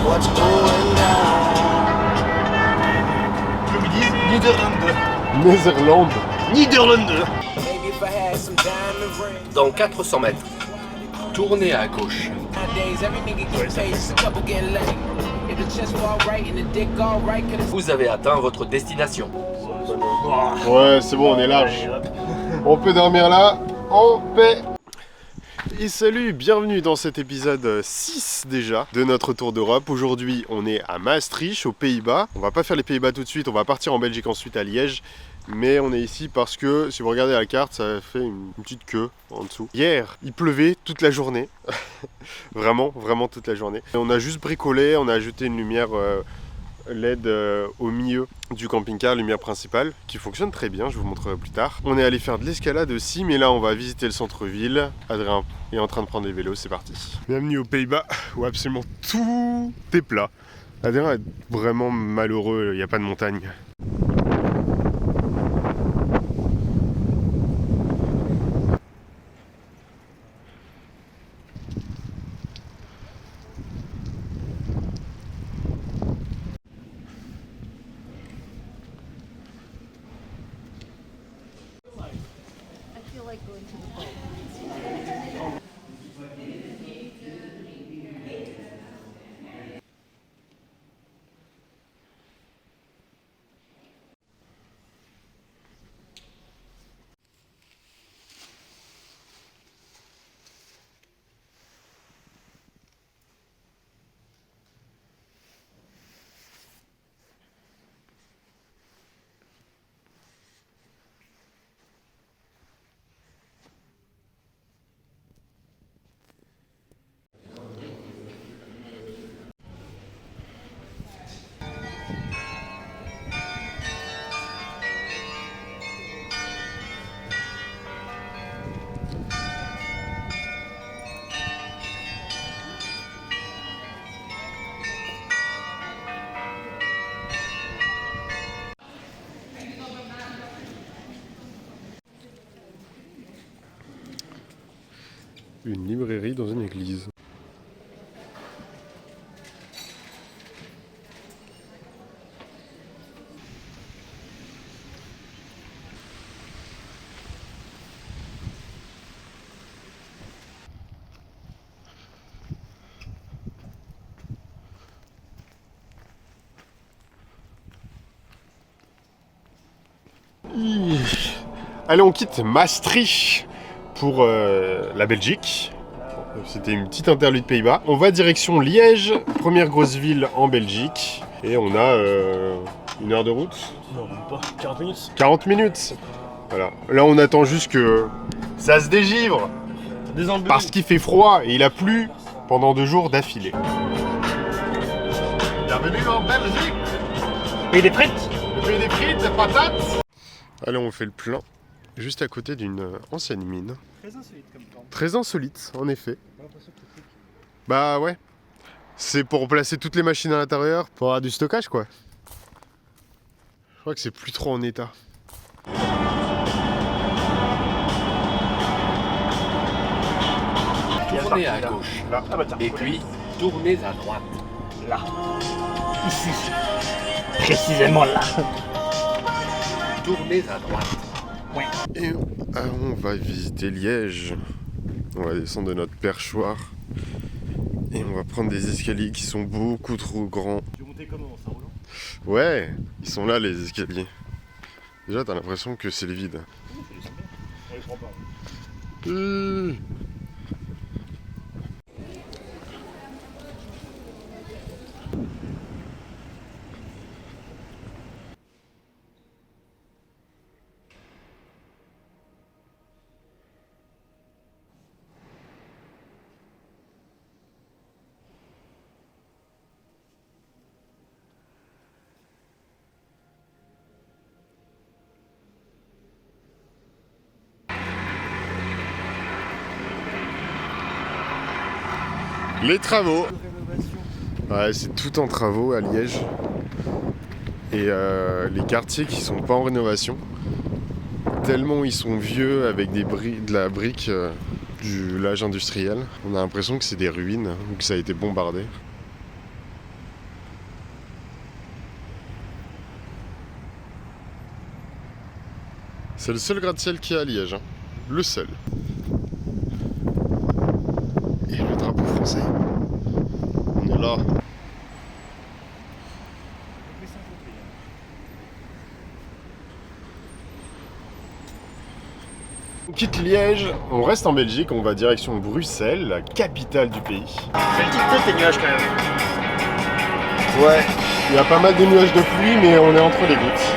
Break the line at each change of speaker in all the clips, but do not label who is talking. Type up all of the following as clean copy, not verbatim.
what's going down.
Je me dis Niederlande.
Netherlands.
Niederlande.
Maybe if I had some diamond rings.
Dans 400 mètres, tournez à gauche.
Nowadays, every nigga get paid, just a couple get laid. If the chest all right and the dick all right, could
Vous avez atteint votre destination.
Ouais, c'est bon, on est large. On peut dormir là, en paix. Et salut, bienvenue dans cet épisode 6 déjà de notre tour d'Europe. Aujourd'hui, on est à Maastricht, aux Pays-Bas. On va pas faire les Pays-Bas tout de suite, on va partir en Belgique ensuite à Liège. Mais on est ici parce que, si vous regardez la carte, ça fait une petite queue en dessous. Hier, il pleuvait toute la journée. Vraiment toute la journée. Et on a juste bricolé, on a ajouté une lumière LED au milieu du camping-car, lumière principale, qui fonctionne très bien, je vous montrerai plus tard. On est allé faire de l'escalade aussi, mais là on va visiter le centre-ville. Adrien est en train de prendre les vélos, c'est parti. Bienvenue aux Pays-Bas, où absolument tout est plat. Adrien est vraiment malheureux, il n'y a pas de montagne. Une librairie dans une église. Allez, on quitte Maastricht pour la Belgique. C'était une petite interlude Pays-Bas. On va direction Liège, première grosse ville en Belgique. Et on a une heure de route.
Non, même pas. 40 minutes.
40 minutes. Voilà. Là, on attend juste que ça se dégivre.
Des embûches.
Parce qu'il fait froid et il a plu pendant 2 jours d'affilée. Bienvenue en Belgique.
Et des frites.
Le pays des frites, des patates. Allez, on fait le plein. Juste à côté d'une ancienne mine.
Très insolite comme plan.
Très insolite, en effet. Bah ouais. C'est pour placer toutes les machines à l'intérieur, pour avoir du stockage quoi. Je crois que c'est plus trop en état.
Tournez à gauche.
Là. Ah bah tiens.
Et puis, tournez à droite.
Là. Ici. Précisément là.
Tournez à droite.
Et on va visiter Liège. On va descendre de notre perchoir. Et on va prendre des escaliers qui sont beaucoup trop grands.
Tu veux monter comment en roulant?
Ouais, ils sont là les escaliers. Déjà t'as l'impression que c'est les vides.
On les prend pas.
Les travaux. Ouais, c'est tout en travaux à Liège. Et les quartiers qui sont pas en rénovation, tellement ils sont vieux avec de la brique du l'âge industriel, on a l'impression que c'est des ruines ou que ça a été bombardé. C'est le seul gratte-ciel qu'il y a à Liège, hein. Le seul. Et le drapeau français. On est là. On quitte Liège, on reste en Belgique, on va direction Bruxelles, la capitale du pays.
C'est une petite tête tes nuages quand même.
Ouais, il y a pas mal de nuages de pluie, mais on est entre les gouttes.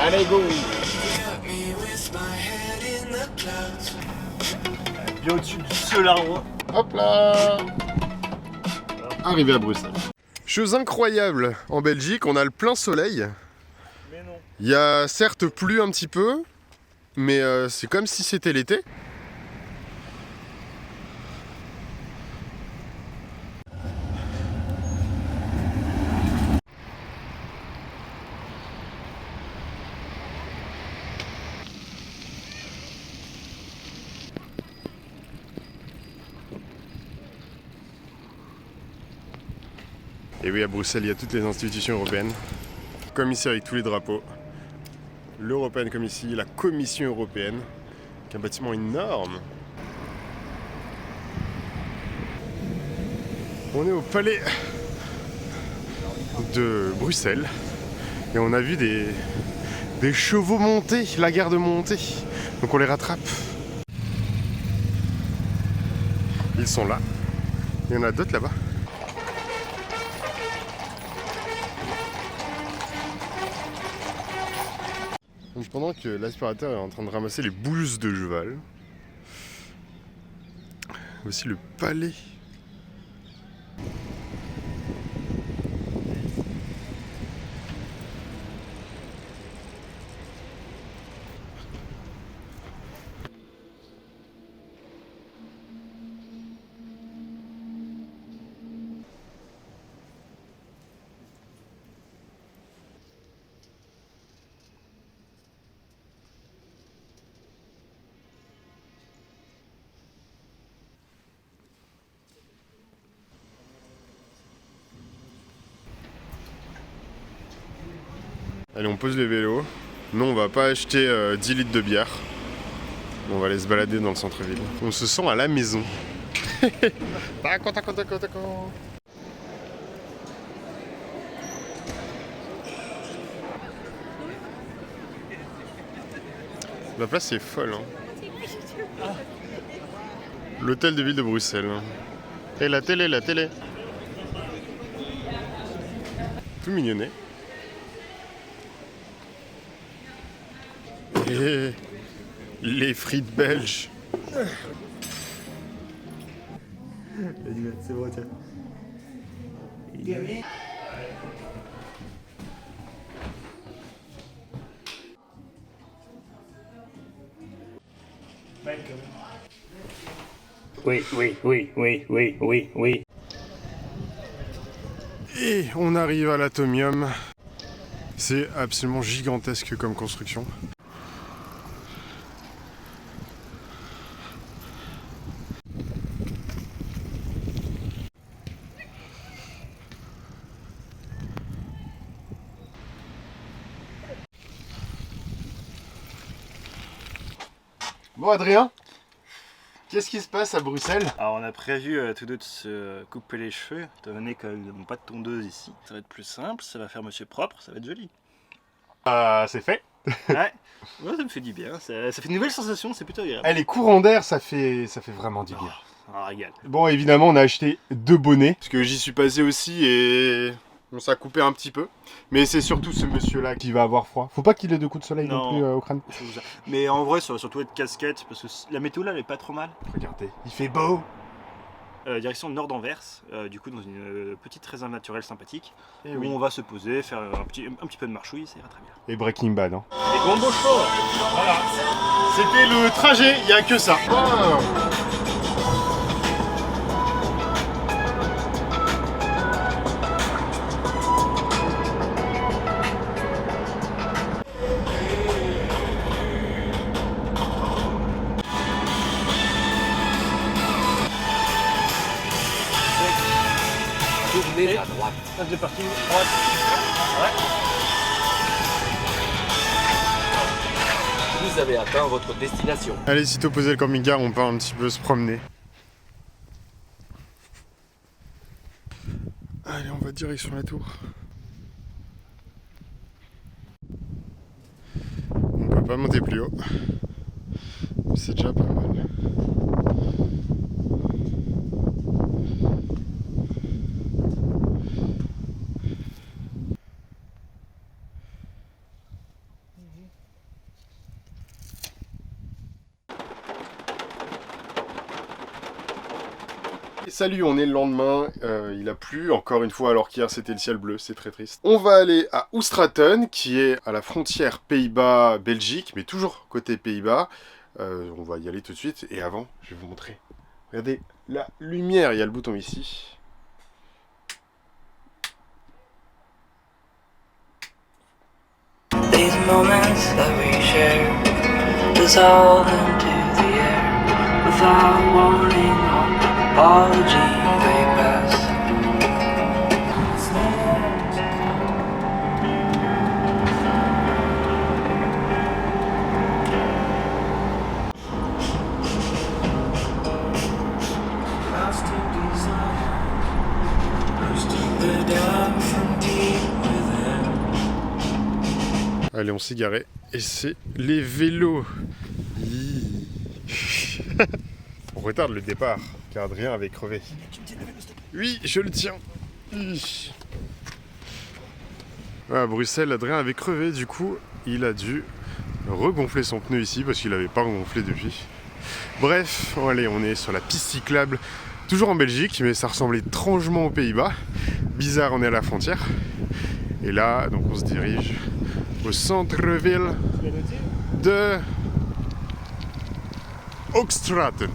Allez, go!
Bien au-dessus du seul arbre.
Hop là! Arrivé à Bruxelles. Chose incroyable, en Belgique, on a le plein soleil.
Mais non.
Il y a certes plu un petit peu, mais c'est comme si c'était l'été. Et oui, à Bruxelles, il y a toutes les institutions européennes. Comme ici avec tous les drapeaux. L'européenne comme ici, la Commission européenne, qui est un bâtiment énorme. On est au palais de Bruxelles et on a vu des chevaux monter, la garde montée. Donc on les rattrape. Ils sont là. Il y en a d'autres là-bas. Donc pendant que l'aspirateur est en train de ramasser les boules de cheval, voici le palais. Allez, on pose les vélos. Nous, on va pas acheter 10 litres de bière. On va aller se balader dans le centre-ville. On se sent à la maison. Taco, taco, taco, taco. La place est folle, hein. L'hôtel de ville de Bruxelles. Et la télé, la télé. Tout mignonnet. Et les frites belges.
C'est bon, tiens. Oui, oui, oui, oui, oui, oui, oui.
Et on arrive à l'Atomium. C'est absolument gigantesque comme construction. Bon Adrien, qu'est-ce qui se passe à Bruxelles?
Alors on a prévu tous deux de se couper les cheveux, étant donné que nous n'avons pas de tondeuse ici. Ça va être plus simple, ça va faire monsieur propre, ça va être joli.
C'est fait.
Ouais, ouais, ça me fait du bien, ça fait une nouvelle sensation, c'est plutôt agréable.
Eh, les courants d'air, ça fait vraiment du bien.
Un régal.
Bon, évidemment, on a acheté 2 bonnets. Parce que j'y suis passé aussi et on s'est coupé un petit peu. Mais c'est surtout ce monsieur-là qui va avoir froid. Faut pas qu'il ait 2 coups de soleil non plus au crâne.
Mais en vrai, ça va surtout être casquette, parce que la météo là, elle est pas trop mal.
Regardez, il fait beau.
Direction nord d'Anvers, du coup dans une petite réserve naturelle sympathique,
Et
où
oui.
on va se poser, faire un petit peu de marchouille, ça ira très bien.
Et Breaking Bad, hein.
Et Gombo Show. Voilà.
C'était le trajet, il n'y a que ça.
Tournez à droite.
Stage de parking, droite. Ouais.
Vous avez atteint votre destination.
Allez, sitôt posé le camping-car, on part un petit peu se promener. Allez, on va direction la tour. On peut pas monter plus haut. C'est déjà pas mal. Salut, on est le lendemain, il a plu encore une fois alors qu'hier c'était le ciel bleu, c'est très triste. On va aller à Oustraten qui est à la frontière Pays-Bas-Belgique, mais toujours côté Pays-Bas. On va y aller tout de suite et avant je vais vous montrer. Regardez la lumière, il y a le bouton ici.
These moments that we share dissolve into the air without warning or apology. They pass. Lost in desire, lost in the dark from deep within.
Allez, on s'est garé et c'est les vélos. On retarde le départ car Adrien avait crevé. Oui, je le tiens. À Bruxelles, Adrien avait crevé, du coup, il a dû regonfler son pneu ici parce qu'il n'avait pas regonflé depuis. Bref, allez, on est sur la piste cyclable, toujours en Belgique, mais ça ressemble étrangement aux Pays-Bas. Bizarre, on est à la frontière. Et là, donc on se dirige au centre-ville de Hoogstraten.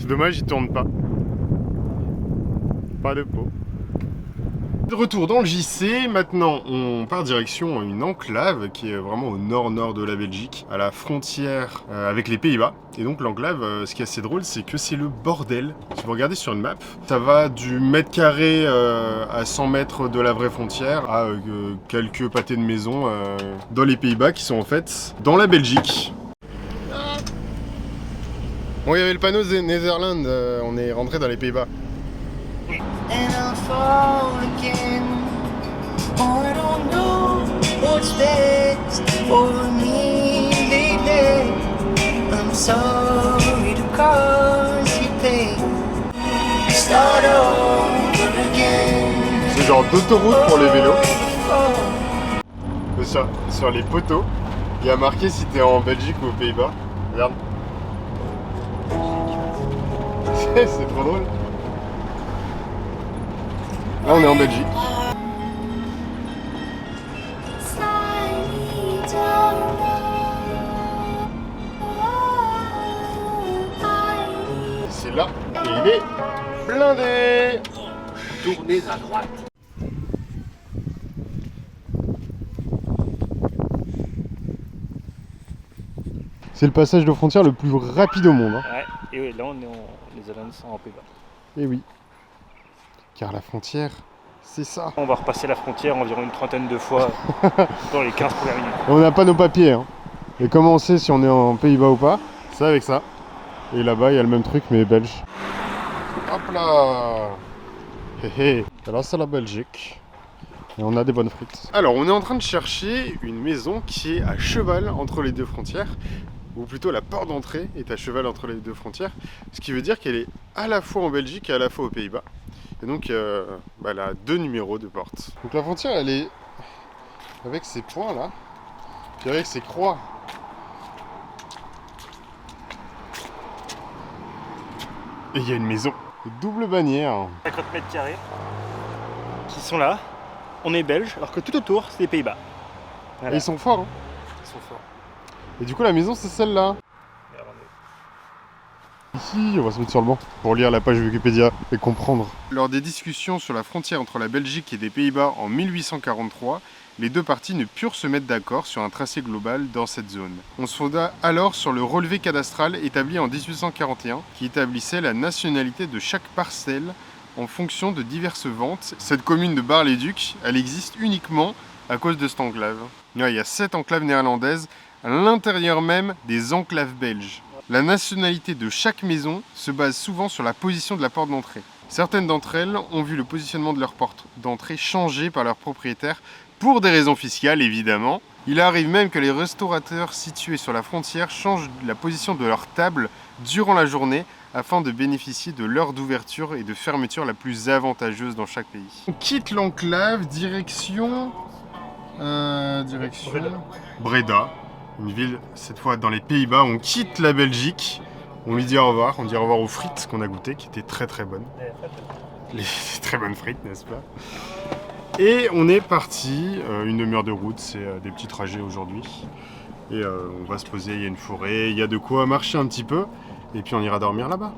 Dommage, il tourne pas. Pas de peau. De retour dans le JC, maintenant on part direction une enclave qui est vraiment au nord-nord de la Belgique, à la frontière avec les Pays-Bas. Et donc l'enclave, ce qui est assez drôle, c'est que c'est le bordel. Si vous regardez sur une map, ça va du mètre carré à 100 mètres de la vraie frontière à quelques pâtés de maison dans les Pays-Bas qui sont en fait dans la Belgique. Bon, il y avait le panneau Netherlands, on est rentré dans les Pays-Bas.
And I'll fall again. Oh, I don't know what's best for me lately. I'm sorry to cause you pain. Start over again.
C'est genre d'autoroute pour les vélos. Sur les poteaux, il y a marqué si t'es en Belgique ou aux Pays-Bas. Regarde. C'est trop drôle. Là on est en Belgique. C'est là et il est blindé.
Tournez à droite.
C'est le passage de frontière le plus rapide au monde. Hein.
Ouais, et oui, là on est les Netherlands en Pays-Bas.
Et oui. Car la frontière, c'est ça.
On va repasser la frontière environ une trentaine de fois dans les 15 premières minutes.
On n'a pas nos papiers. Hein. Et comment on sait si on est en Pays-Bas ou pas? C'est avec ça. Et là-bas, il y a le même truc, mais belge. Hop là. Hé hé. Alors c'est la Belgique. Et on a des bonnes frites. Alors, on est en train de chercher une maison qui est à cheval entre les deux frontières. Ou plutôt la porte d'entrée est à cheval entre les deux frontières. Ce qui veut dire qu'elle est à la fois en Belgique et à la fois aux Pays-Bas. Et donc, elle a deux numéros de porte. Donc la frontière, elle est avec ces points là, puis avec ces croix. Et il y a une maison. Double bannière.
50 mètres carrés qui sont là. On est belge, alors que tout autour, c'est les Pays-Bas. Voilà.
Et ils sont forts, hein.
Ils sont forts.
Et du coup, la maison, c'est celle-là. Ici, on va se mettre sur le banc pour lire la page Wikipédia et comprendre. Lors des discussions sur la frontière entre la Belgique et les Pays-Bas en 1843, les deux parties ne purent se mettre d'accord sur un tracé global dans cette zone. On se fonda alors sur le relevé cadastral établi en 1841 qui établissait la nationalité de chaque parcelle en fonction de diverses ventes. Cette commune de Bar-les-Ducs, elle existe uniquement à cause de cette enclave. Il y a 7 enclaves néerlandaises à l'intérieur même des enclaves belges. La nationalité de chaque maison se base souvent sur la position de la porte d'entrée. Certaines d'entre elles ont vu le positionnement de leur porte d'entrée changé par leur propriétaire pour des raisons fiscales évidemment. Il arrive même que les restaurateurs situés sur la frontière changent la position de leur table durant la journée afin de bénéficier de l'heure d'ouverture et de fermeture la plus avantageuse dans chaque pays. On quitte l'enclave, direction Breda, une ville cette fois dans les Pays-Bas. On quitte la Belgique, on lui dit au revoir, on dit au revoir aux frites qu'on a goûtées qui étaient très très bonnes. Les très bonnes frites, n'est-ce pas? Et on est parti, une demi-heure de route, c'est des petits trajets aujourd'hui. Et on va se poser, il y a une forêt, il y a de quoi marcher un petit peu, et puis on ira dormir là-bas.